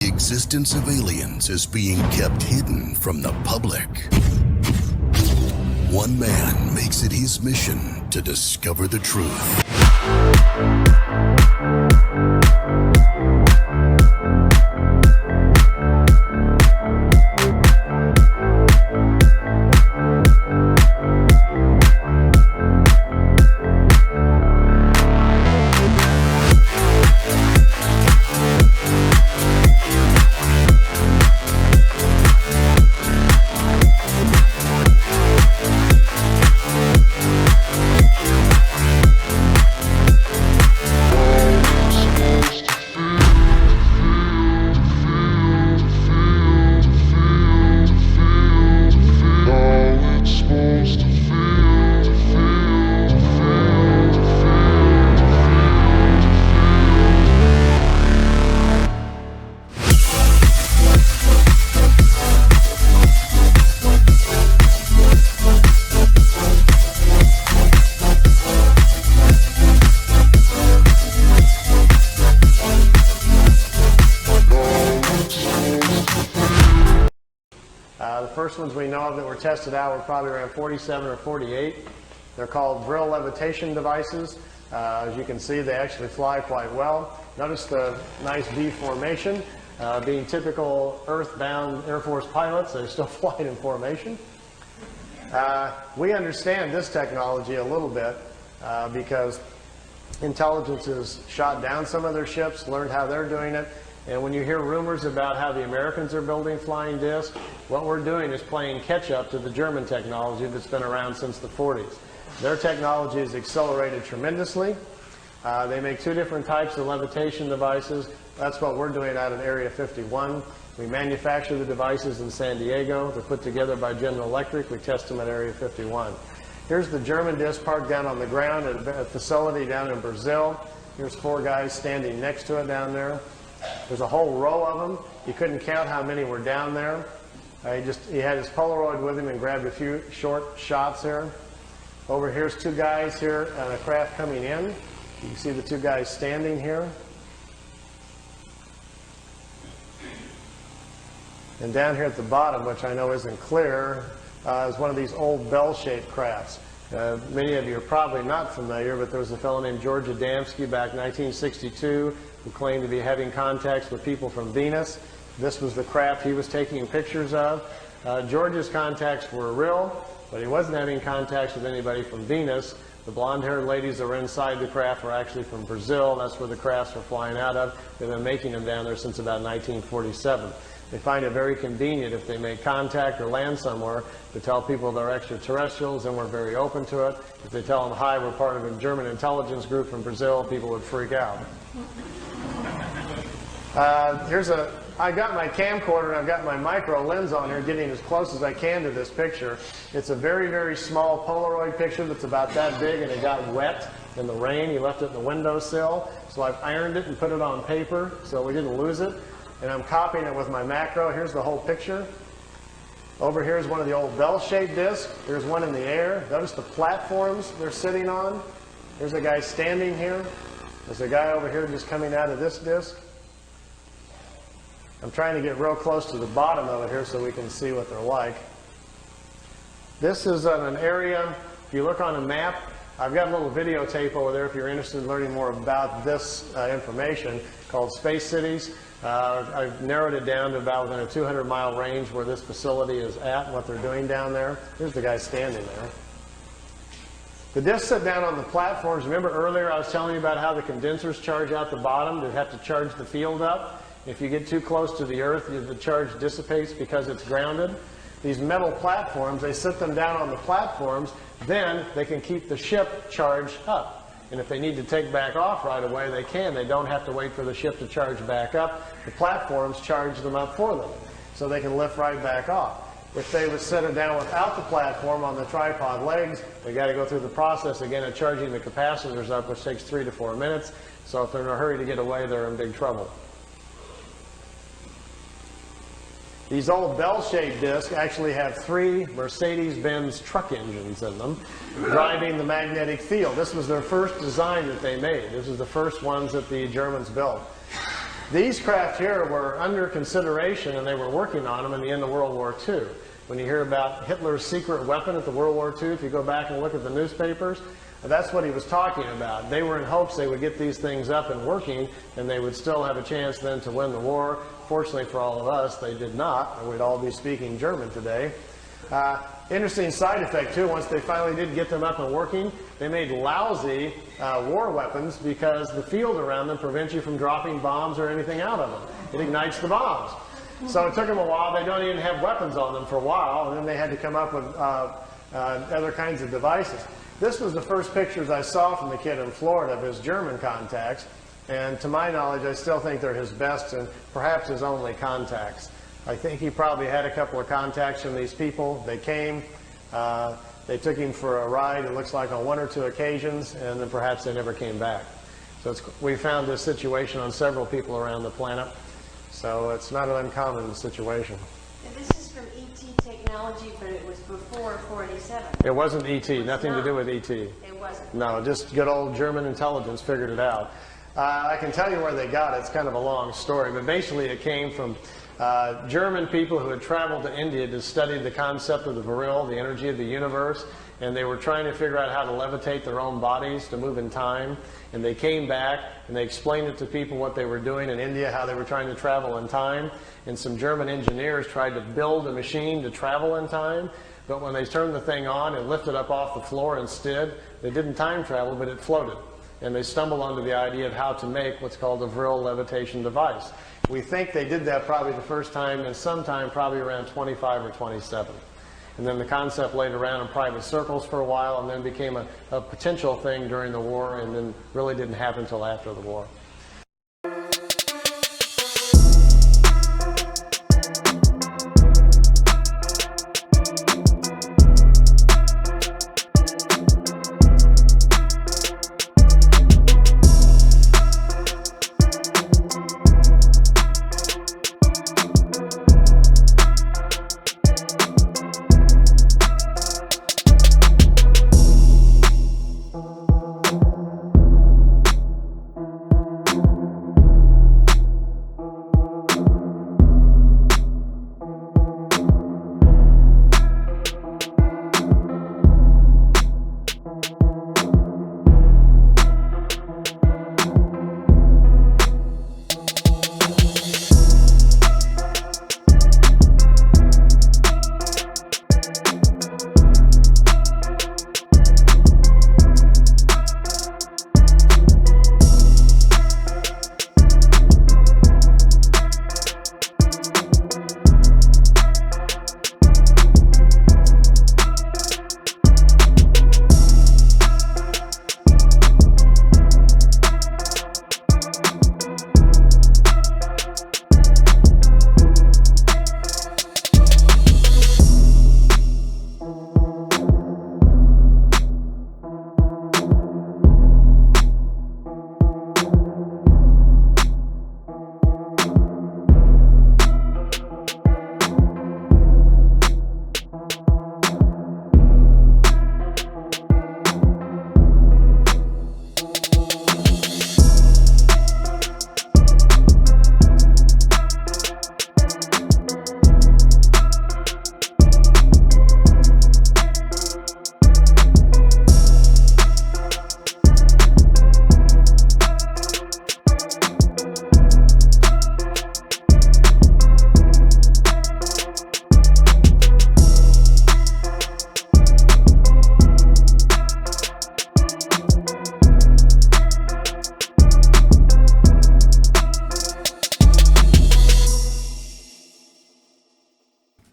The existence of aliens is being kept hidden from the public. One man makes it his mission to discover the truth. The first ones we know of that were tested out were probably around 47 or 48. They're called Vril Levitation devices. As you can see, they actually fly quite well. Notice the nice V formation. Being typical earthbound Air Force pilots, they're still flying in formation. We understand this technology a little bit because intelligence has shot down some of their ships, learned how they're doing it. And when you hear rumors about how the Americans are building flying discs, what we're doing is playing catch-up to the German technology that's been around since the 40s. Their technology has accelerated tremendously. They make two different types of levitation devices. That's what we're doing out in Area 51. We manufacture the devices in San Diego. They're put together by General Electric. We test them at Area 51. Here's the German disc parked down on the ground at a facility down in Brazil. Here's 4 guys standing next to it down there. There's a whole row of them. You couldn't count how many were down there. He had his Polaroid with him and grabbed a few short shots here. Over here's 2 guys here on a craft coming in. You can see the 2 guys standing here. And down here at the bottom, which I know isn't clear, is one of these old bell-shaped crafts. Many of you are probably not familiar, but there was a fellow named George Adamski back in 1962 who claimed to be having contacts with people from Venus. This was the craft he was taking pictures of. George's contacts were real, but he wasn't having contacts with anybody from Venus. The blonde-haired ladies that were inside the craft were actually from Brazil. That's where the crafts were flying out of. They've been making them down there since about 1947. They find it very convenient if they make contact or land somewhere to tell people they're extraterrestrials, and we're very open to it. If they tell them, hi, we're part of a German intelligence group from Brazil, people would freak out. I got my camcorder and I've got my micro lens on here getting as close as I can to this picture. It's a very, very small Polaroid picture that's about that big, and it got wet in the rain. He left it in the windowsill, so I've ironed it and put it on paper so we didn't lose it. And I'm copying it with my macro. Here's the whole picture. Over here is one of the old bell-shaped discs. There's one in the air. Notice the platforms they're sitting on. There's a guy standing here. There's a guy over here just coming out of this disc. I'm trying to get real close to the bottom of it here so we can see what they're like. This is an area, if you look on a map, I've got a little videotape over there if you're interested in learning more about this information, called Space Cities. I've narrowed it down to about within a 200-mile range where this facility is at and what they're doing down there. Here's the guy standing there. The discs sit down on the platforms. Remember earlier I was telling you about how the condensers charge out the bottom to have to charge the field up? If you get too close to the Earth, the charge dissipates because it's grounded. These metal platforms, they sit them down on the platforms, then they can keep the ship charged up. And if they need to take back off right away, they can. They don't have to wait for the ship to charge back up. The platforms charge them up for them, so they can lift right back off. If they would set it down without the platform on the tripod legs, they got to go through the process again of charging the capacitors up, which takes 3 to 4 minutes. So if they're in a hurry to get away, they're in big trouble. These old bell-shaped discs actually have 3 Mercedes-Benz truck engines in them, driving the magnetic field. This was their first design that they made. This was the first ones that the Germans built. These craft here were under consideration, and they were working on them in the end of World War II. When you hear about Hitler's secret weapon at the World War II, if you go back and look at the newspapers, that's what he was talking about. They were in hopes they would get these things up and working, and they would still have a chance then to win the war. Fortunately for all of us, they did not, or we'd all be speaking German today. Interesting side effect, too, once they finally did get them up and working, they made lousy war weapons because the field around them prevents you from dropping bombs or anything out of them. It ignites the bombs. So it took them a while. They don't even have weapons on them for a while, and then they had to come up with other kinds of devices. This was the first pictures I saw from the kid in Florida of his German contacts, and to my knowledge, I still think they're his best and perhaps his only contacts. I think he probably had a couple of contacts from these people. They came, they took him for a ride, it looks like on one or two occasions, and then perhaps they never came back. So we found this situation on several people around the planet, so it's not an uncommon situation. And this is from ET technology, but it was before 47. It wasn't ET, nothing to do with ET. It wasn't? No, just good old German intelligence figured it out. I can tell you where they got it. It's kind of a long story, but basically it came from German people who had traveled to India to study the concept of the Vril, the energy of the universe, and they were trying to figure out how to levitate their own bodies to move in time. And they came back and they explained it to people what they were doing in India, how they were trying to travel in time. And some German engineers tried to build a machine to travel in time, but when they turned the thing on, it lifted up off the floor instead. They didn't time travel, but it floated. And they stumbled onto the idea of how to make what's called a Vril Levitation device. We think they did that probably the first time and sometime probably around 25 or 27. And then the concept laid around in private circles for a while and then became a potential thing during the war and then really didn't happen until after the war.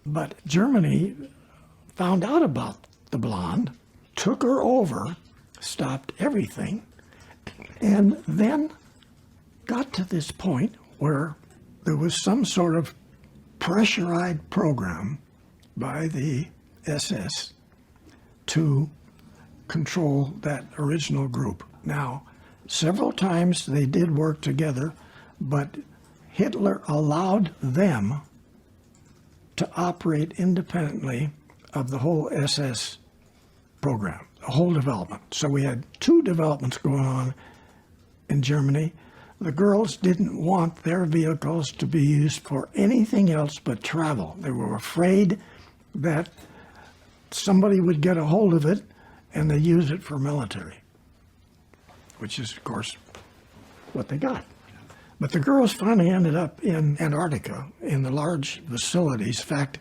But Germany found out about the blonde, took her over, stopped everything, and then got to this point where there was some sort of pressurized program by the SS to control that original group. Now, several times they did work together, but Hitler allowed them to operate independently of the whole SS program, the whole development. So we had two developments going on in Germany, The girls didn't want their vehicles to be used for anything else but travel. They were afraid that somebody would get a hold of it and they use it for military, which is, of course, what they got. But the girls finally ended up in Antarctica in the large facilities. In fact,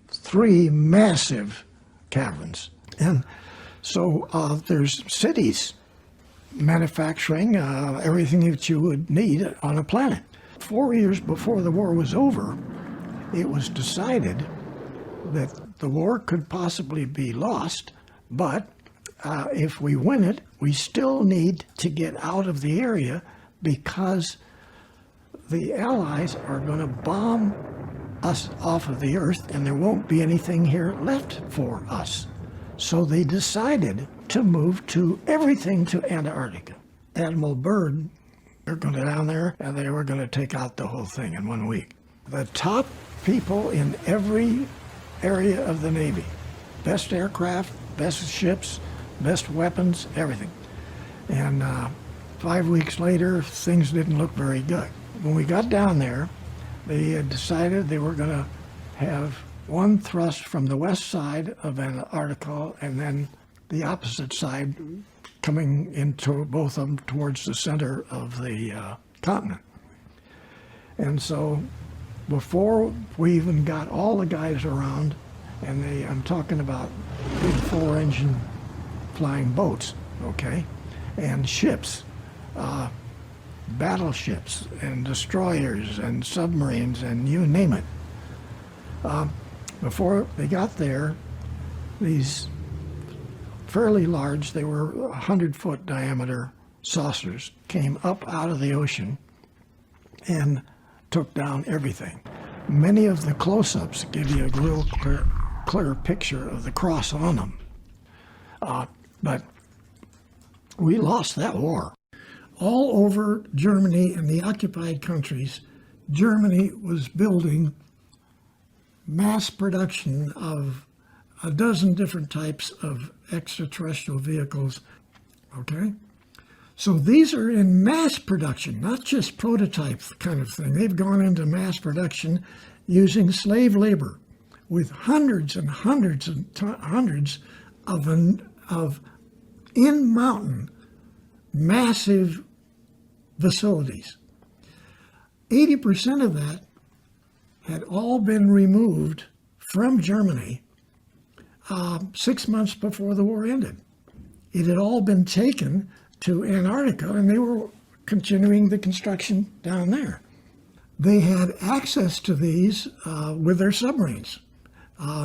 3 massive caverns. And so there's cities manufacturing everything that you would need on a planet. 4 years before the war was over, it was decided that the war could possibly be lost, but if we win it, we still need to get out of the area because the Allies are going to bomb us off of the Earth and there won't be anything here left for us. So they decided to move everything to Antarctica. Admiral Byrd, they're going to down there and they were going to take out the whole thing in 1 week. The top people in every area of the Navy, best aircraft, best ships, best weapons, everything. And 5 weeks later, things didn't look very good. When we got down there, they had decided they were going to have one thrust from the west side of Antarctica and then the opposite side coming into both of them towards the center of the continent. And so before we even got all the guys around, and I'm talking about big 4-engine flying boats, okay, and ships, battleships and destroyers and submarines and you name it. Before they got there, these fairly large, they were 100-foot diameter saucers, came up out of the ocean and took down everything. Many of the close-ups give you a real clear picture of the cross on them. But we lost that war. All over Germany and the occupied countries, Germany was building mass production of a dozen different types of extraterrestrial vehicles, okay? So these are in mass production, not just prototype kind of thing. They've gone into mass production using slave labor with hundreds and hundreds and hundreds of in-mountain massive facilities. 80% of that had all been removed from Germany 6 months before the war ended. It had all been taken to Antarctica and they were continuing the construction down there. They had access to these with their submarines.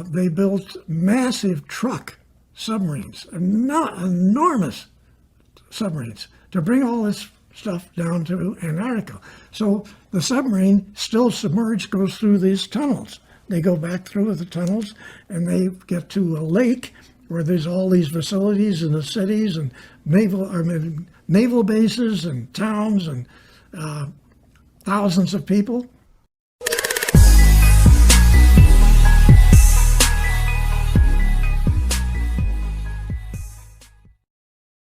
They built massive truck submarines, enormous submarines, to bring all this stuff down to Antarctica. So the submarine still submerged goes through these tunnels. They go back through the tunnels and they get to a lake where there's all these facilities and the cities and naval bases and towns and thousands of people.